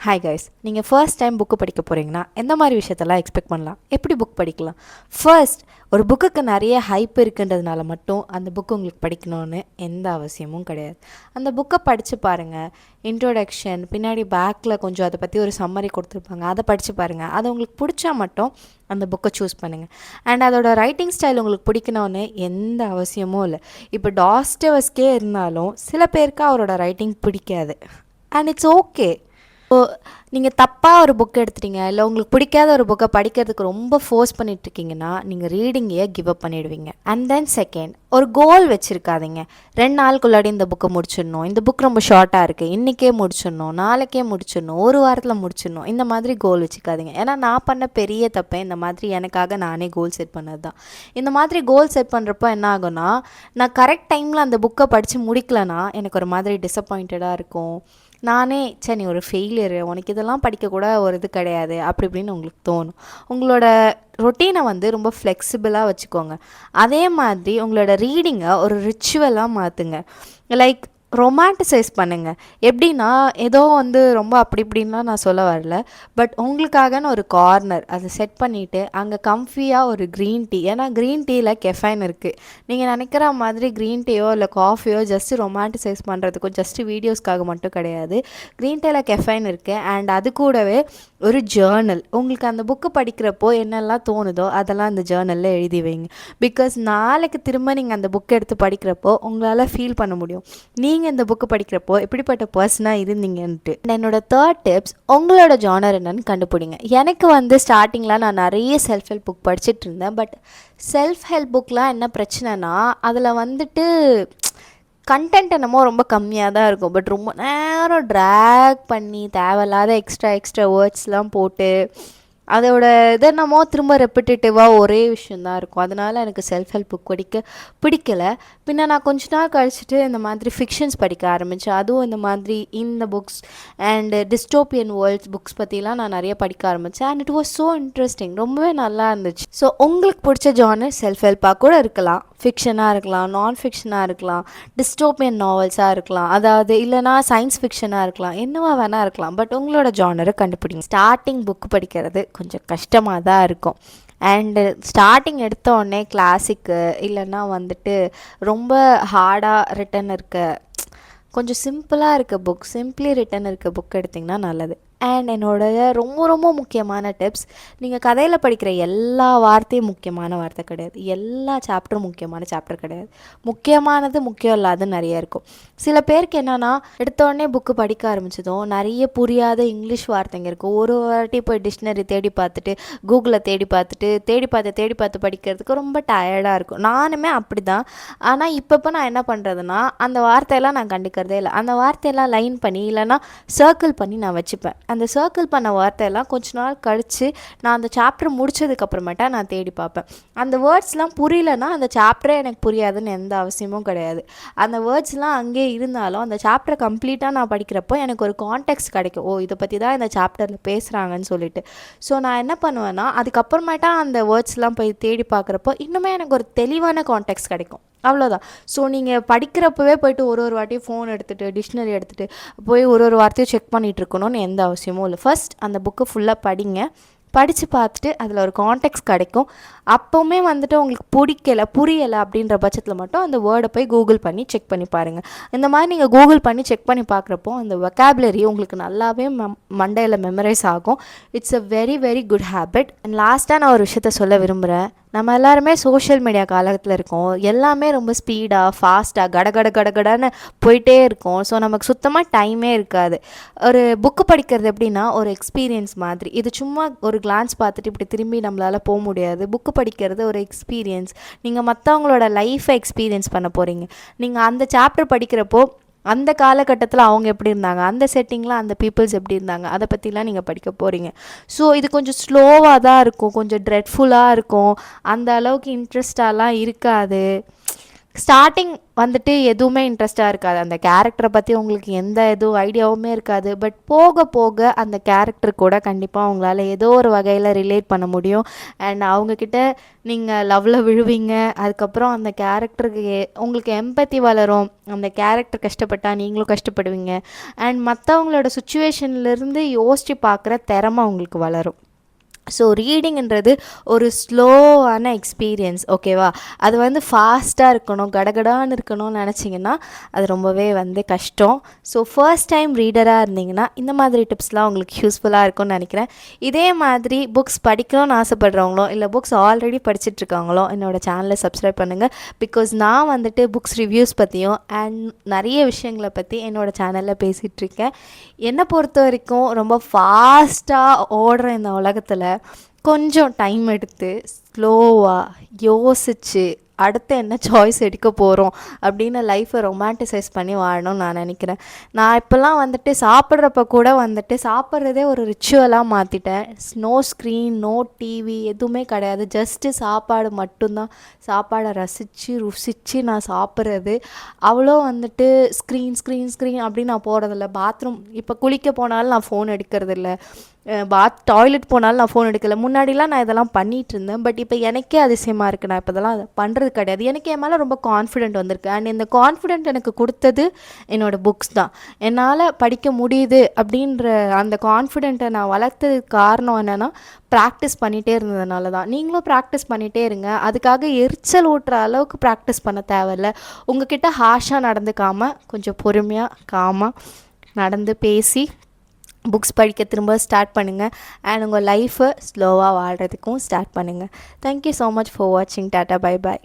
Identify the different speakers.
Speaker 1: Hi guys, நீங்கள் first time book படிக்க போகிறீங்கன்னா எந்த மாதிரி விஷயத்தெல்லாம் எக்ஸ்பெக்ட் பண்ணலாம், எப்படி புக் படிக்கலாம்? ஃபர்ஸ்ட், ஒரு புக்குக்கு நிறைய ஹைப் இருக்குன்றதுனால மட்டும் அந்த புக்கு உங்களுக்கு படிக்கணும்னு எந்த அவசியமும் கிடையாது. அந்த புக்கை படித்து பாருங்கள். இன்ட்ரோடக்ஷன், பின்னாடி பேக்கில் கொஞ்சம் அதை பற்றி ஒரு சம்மரி கொடுத்துருப்பாங்க, அதை படித்து பாருங்கள். அது உங்களுக்கு பிடிச்சா மட்டும் அந்த புக்கை சூஸ் பண்ணுங்கள். அண்ட் அதோட ரைட்டிங் ஸ்டைல் உங்களுக்கு பிடிக்கணும்னு எந்த அவசியமும் இல்லை. இப்போ டாஸ்டவஸ்கே இருந்தாலும் சில பேருக்கு அவரோட ரைட்டிங் பிடிக்காது, அண்ட் இட்ஸ் ஓகே. ஸோ நீங்கள் தப்பாக ஒரு புக் எடுத்துட்டீங்க, இல்லை உங்களுக்கு பிடிக்காத ஒரு புக்கை படிக்கிறதுக்கு ரொம்ப ஃபோர்ஸ் பண்ணிட்டுருக்கீங்கன்னா நீங்கள் ரீடிங்கையே கிவ் அப் பண்ணிடுவீங்க. அண்ட் தென் செகண்ட், ஒரு கோல் வச்சுருக்காதீங்க. 2 நாளுக்குள்ளாடி இந்த புக்கை முடிச்சிடணும், இந்த புக் ரொம்ப ஷார்ட்டாக இருக்குது, இன்றைக்கே முடிச்சிடணும், நாளைக்கே முடிச்சிடணும், ஒரு வாரத்தில் முடிச்சிடணும், இந்த மாதிரி கோல் வச்சுக்காதீங்க. ஏன்னா நான் பண்ண பெரிய தப்பை இந்த மாதிரி எனக்காக நானே கோல் செட் பண்ணது தான். இந்த மாதிரி கோல் செட் பண்ணுறப்போ என்ன ஆகும்னா, நான் கரெக்ட் டைமில் அந்த புக்கை படித்து முடிக்கலைன்னா எனக்கு ஒரு மாதிரி டிசப்பாயிண்டடாக இருக்கும். நானே நீ ஒரு ஃபெயிலியரு, உனக்கு இதெல்லாம் படிக்கக்கூட ஒரு இது கிடையாது அப்படி இப்படின்னு உங்களுக்கு தோணும். உங்களோட ரொட்டீனை ரொம்ப ஃப்ளெக்சிபிளாக வச்சுக்கோங்க. அதே மாதிரி உங்களோட ரீடிங்கை ஒரு ரிச்சுவலாக மாற்றுங்க. லைக் ரொமான்டிசைஸ் பண்ணுங்கள். எப்படின்னா ஏதோ ரொம்ப அப்படி இப்படின்லாம் நான் சொல்ல வரல, பட் உங்களுக்காகன்னு ஒரு கார்னர் அதை செட் பண்ணிவிட்டு அங்கே கம்ஃபியாக ஒரு க்ரீன் டீ, ஏன்னா க்ரீன் டீயில் கெஃபைன் இருக்குது. நீங்கள் நினைக்கிற மாதிரி க்ரீன் டீயோ இல்லை காஃபியோ ஜஸ்ட்டு ரொமான்டிசைஸ் பண்ணுறதுக்கும் ஜஸ்ட்டு வீடியோஸ்க்காக மட்டும் கிடையாது. க்ரீன் டீயில் கெஃபைன் இருக்குது. அண்ட் அது கூடவே ஒரு ஜேர்னல், உங்களுக்கு அந்த புக்கு படிக்கிறப்போ என்னெல்லாம் தோணுதோ அதெல்லாம் அந்த ஜேர்னலில் எழுதி வைங்க. பிகாஸ் நாளைக்கு திரும்ப நீங்கள் அந்த புக்கை எடுத்து படிக்கிறப்போ உங்களால் ஃபீல் பண்ண முடியும் நீங்கள் இந்த புக்கு படிக்கிறப்போ எப்படிப்பட்ட பர்சனாக இருந்தீங்கன்ட்டு. என்னோட தேர்ட் டிப்ஸ், உங்களோட ஜானர் என்னன்னு கண்டுபிடிங்க. எனக்கு ஸ்டார்டிங்கில் நான் நிறைய செல்ஃப் ஹெல்ப் புக் படிச்சுட்டு இருந்தேன். பட் செல்ஃப் ஹெல்ப் புக்கெலாம் என்ன பிரச்சனைனா, அதில் கண்டென்ட் என்னமோ ரொம்ப கம்மியாக தான் இருக்கும், பட் ரொம்ப நேரம் ட்ராக் பண்ணி தேவையில்லாத எக்ஸ்ட்ரா வேர்ட்ஸ்லாம் போட்டு அதோட இது என்னமோ திரும்ப ரெப்பிட்டேட்டிவாக ஒரே விஷயந்தான் இருக்கும். அதனால் எனக்கு செல்ஃப் ஹெல்ப் புக் படிக்க பிடிக்கலை. பின்ன நான் கொஞ்ச நாள் கழிச்சிட்டு இந்த மாதிரி ஃபிக்ஷன்ஸ் படிக்க ஆரம்பித்தேன். அதுவும் இந்த மாதிரி இந்த books and dystopian world's books பற்றிலாம் நான் நிறைய படிக்க ஆரம்பித்தேன். And it was so interesting, ரொம்பவே நல்லா இருந்துச்சு. ஸோ உங்களுக்கு பிடிச்ச ஜானர் செல்ஃப் ஹெல்ப்பாக கூட இருக்கலாம், ஃபிக்ஷனாக இருக்கலாம், நான் ஃபிக்ஷனாக இருக்கலாம், டிஸ்டோப்பியன் நாவல்ஸாக இருக்கலாம், அதாவது இல்லைனா சயின்ஸ் ஃபிக்ஷனாக இருக்கலாம், என்னவா வேணால் இருக்கலாம். பட் உங்களோட ஜானரை கண்டுபிடிங்க. ஸ்டார்டிங் புக் படிக்கிறது கொஞ்சம் கஷ்டமாக தான் இருக்கும். அண்டு ஸ்டார்டிங் எடுத்த உடனே கிளாசிக்கு இல்லைன்னா ரொம்ப ஹார்டாக ரிட்டன் இருக்க, கொஞ்சம் சிம்பிளாக இருக்க புக், சிம்பிளி ரிட்டன் இருக்க புக் எடுத்திங்கன்னா நல்லது. அண்ட் என்னோடய ரொம்ப ரொம்ப முக்கியமான டிப்ஸ், நீங்கள் கதையில் படிக்கிற எல்லா வார்த்தையும் முக்கியமான வார்த்தை கிடையாது, எல்லா சாப்டரும் முக்கியமான சாப்டர் கிடையாது. முக்கியமானது முக்கியம் இல்லாத நிறைய இருக்கும். சில பேருக்கு என்னென்னா, எடுத்தோடனே புக்கு படிக்க ஆரம்பிச்சதும் நிறைய புரியாத இங்கிலீஷ் வார்த்தைங்க இருக்கும். ஒரு வாட்டி போய் டிக்ஷனரி தேடி பார்த்துட்டு கூகுளில் தேடி பார்த்து படிக்கிறதுக்கு ரொம்ப டயர்டாக இருக்கும். நானுமே அப்படி தான். ஆனால் இப்போ நான் என்ன பண்ணுறதுன்னா, அந்த வார்த்தையெல்லாம் நான் கண்டுக்கிறதே இல்லை. அந்த வார்த்தையெல்லாம் லைன் பண்ணி இல்லைனா சர்க்கிள் பண்ணி நான் வச்சுப்பேன். அந்த சர்க்கிள் பண்ண வார்த்தையெல்லாம் கொஞ்ச நாள் கழித்து நான் அந்த சாப்டர் முடித்ததுக்கப்புறமேட்டா நான் தேடி பார்ப்பேன். அந்த வேர்ட்ஸ்லாம் புரியலன்னா அந்த சாப்டரே எனக்கு புரியாதுன்னு எந்த அவசியமும் கிடையாது. அந்த வேர்ட்ஸ்லாம் அங்கே இருந்தாலும் அந்த சாப்டரை கம்ப்ளீட்டாக நான் படிக்கிறப்போ எனக்கு ஒரு கான்டெக்ஸ்ட் கிடைக்கும். ஓ, இதை பற்றி தான் இந்த சாப்டரில் பேசுகிறாங்கன்னு சொல்லிட்டு. ஸோ நான் என்ன பண்ணுவேன்னா, அதுக்கப்புறமேட்டா அந்த வேர்ட்ஸ்லாம் போய் தேடி பார்க்குறப்போ இன்னுமே எனக்கு ஒரு தெளிவான கான்டெக்ஸ்ட் கிடைக்கும். அவ்வளோதான். ஸோ நீங்கள் படிக்கிறப்பவே போய்ட்டு ஒரு வாட்டியும் ஃபோன் எடுத்துகிட்டு டிக்ஷனரி எடுத்துகிட்டு போய் ஒரு வார்த்தையும் செக் பண்ணிகிட்டு இருக்கணும்னு எந்த அவசியமும் இல்லை. ஃபர்ஸ்ட் அந்த புக்கை ஃபுல்லாக படிங்க. படித்து பார்த்துட்டு அதில் ஒரு கான்டெக்ஸ்ட் கிடைக்கும். அப்போவுமே உங்களுக்கு புரியலை அப்படின்ற பட்சத்தில் மட்டும் அந்த வேர்டை போய் கூகுள் பண்ணி செக் பண்ணி பாருங்கள். இந்த மாதிரி நீங்கள் கூகுள் பண்ணி செக் பண்ணி பார்க்குறப்போ அந்த வொக்காபுலரி உங்களுக்கு நல்லாவே மண்டையில் மெமரைஸ் ஆகும். It's a very very good habit. And லாஸ்ட்டாக நான் ஒரு விஷயத்த சொல்ல விரும்புகிறேன். நம்ம எல்லாருமே சோஷியல் மீடியா காலத்தில் இருக்கோம். எல்லாமே ரொம்ப ஸ்பீடாக ஃபாஸ்ட்டாக கடகடன்னு போயிட்டே இருக்கோம். ஸோ நமக்கு சுத்தமாக டைமே இருக்காது. ஒரு புக்கு படிக்கிறது எப்படின்னா ஒரு எக்ஸ்பீரியன்ஸ் மாதிரி. இது சும்மா ஒரு கிளான்ஸ் பார்த்துட்டு இப்படி திரும்பி நம்மளால் போக முடியாது. புக்கு படிக்கிறது ஒரு எக்ஸ்பீரியன்ஸ். நீங்கள் மற்றவங்களோட லைஃப்பை எக்ஸ்பீரியன்ஸ் பண்ண போகிறீங்க. நீங்கள் அந்த சாப்டர் படிக்கிறப்போ அந்த காலகட்டத்தில் அவங்க எப்படி இருந்தாங்க, அந்த செட்டிங்கில் அந்த பீப்புள்ஸ் எப்படி இருந்தாங்க, அதை பற்றிலாம் நீங்கள் படிக்க போகிறீங்க. ஸோ இது கொஞ்சம் ஸ்லோவாக தான் இருக்கும், கொஞ்சம் ட்ரெட்ஃபுல்லாக இருக்கும், அந்த அளவுக்கு இன்ட்ரெஸ்டாலாம் இருக்காது. ஸ்டார்டிங் வந்துட்டு எதுவுமே இன்ட்ரெஸ்ட்டாக இருக்காது, அந்த கேரக்டரை பற்றி உங்களுக்கு எந்த எதுவும் ஐடியாவுமே இருக்காது. பட் போக போக அந்த கேரக்டர் கூட கண்டிப்பாக உங்களால் ஏதோ ஒரு வகையில் ரிலேட் பண்ண முடியும். அண்ட் அவங்கக்கிட்ட நீங்கள் லவ்வில் விழுவீங்க. அதுக்கப்புறம் அந்த கேரக்டருக்கு உங்களுக்கு எம்பத்தி வளரும். அந்த கேரக்டர் கஷ்டப்பட்டால் நீங்களும் கஷ்டப்படுவீங்க. அண்ட் மற்றவங்களோட சுச்சுவேஷன்லேருந்து யோசித்து பார்க்குற திறமை உங்களுக்கு வளரும். ஸோ ரீடிங்ன்றது ஒரு ஸ்லோவான எக்ஸ்பீரியன்ஸ், ஓகேவா? அது வந்து ஃபாஸ்ட்டாக இருக்கணும், கடகடான்னு இருக்கணும்னு நினச்சிங்கன்னா அது ரொம்பவே வந்து கஷ்டம். ஸோ ஃபர்ஸ்ட் டைம் ரீடராக இருந்தீங்கன்னா இந்த மாதிரி டிப்ஸ்லாம் உங்களுக்கு யூஸ்ஃபுல்லாக இருக்கும்னு நினைக்கிறேன். இதே மாதிரி புக்ஸ் படிக்கணும்னு ஆசைப்படுறவங்களோ இல்லை புக்ஸ் ஆல்ரெடி படிச்சுட்ருக்காங்களோ என்னோடய சேனலை சப்ஸ்கிரைப் பண்ணுங்கள். பிகாஸ் நான் வந்துட்டு புக்ஸ் ரிவ்யூஸ் பற்றியும் அண்ட் நிறைய விஷயங்களை பற்றி என்னோடய சேனலில் பேசிகிட்ருக்கேன். என்னை பொறுத்த வரைக்கும் ரொம்ப ஃபாஸ்ட்டாக ஓடுற இந்த உலகத்தில் கொஞ்சம் டைம் எடுத்து ஸ்லோவாக யோசித்து அடுத்து என்ன சாய்ஸ் எடுக்க போகிறோம் அப்படின்னு லைஃப்பை ரொமான்டிசைஸ் பண்ணி வாழணும்னு நான் நினைக்கிறேன். நான் இப்போல்லாம் வந்துட்டு சாப்பிட்றப்ப கூட வந்துட்டு சாப்பிட்றதே ஒரு ரிச்சுவலாக மாற்றிட்டேன். நோ ஸ்க்ரீன், நோ டிவி, எதுவுமே கிடையாது. ஜஸ்ட்டு சாப்பாடு மட்டும்தான். சாப்பாடை ருசித்து நான் சாப்பிட்றது. அவ்வளோ வந்துட்டு ஸ்க்ரீன் அப்படின்னு நான் போகிறதில்ல. பாத்ரூம் இப்போ குளிக்க போனாலும் நான் ஃபோன் எடுக்கிறதில்ல. டாய்லெட் போனாலும் நான் ஃபோன் எடுக்கலை. முன்னாடிலாம் நான் இதெல்லாம் பண்ணிகிட்டு இருந்தேன். பட் இப்போ எனக்கே அதிசயமாக இருக்குது, நான் இப்போ இதெல்லாம் பண்ணுறது கிடையாது. எனக்கு என் மேலே ரொம்ப கான்ஃபிடென்ட் வந்திருக்கு. அண்ட் இந்த கான்ஃபிடென்ட் எனக்கு கொடுத்தது என்னோடய புக்ஸ் தான். என்னால் படிக்க முடியுது அப்படின்ற அந்த கான்ஃபிடென்ட்டை நான் வளர்த்ததுக்கு காரணம் என்னென்னா ப்ராக்டிஸ் பண்ணிகிட்டே இருந்ததுனால தான். நீங்களும் ப்ராக்டிஸ் பண்ணிகிட்டே இருங்க. அதுக்காக எரிச்சல் ஊட்டுற அளவுக்கு ப்ராக்டிஸ் பண்ண தேவையில்லை. உங்ககிட்ட ஹாஷாக நடந்துக்காமல் கொஞ்சம் பொறுமையாக காமாக நடந்து பேசி புக்ஸ் படிக்க திரும்ப ஸ்டார்ட் பண்ணுங்கள். அண்ட் உங்கள் லைஃப்பை ஸ்லோவாக வாழ்கிறதுக்கும் ஸ்டார்ட் பண்ணுங்கள். தேங்க்யூ ஸோ மச் ஃபார் வாட்சிங். Tata, bye bye.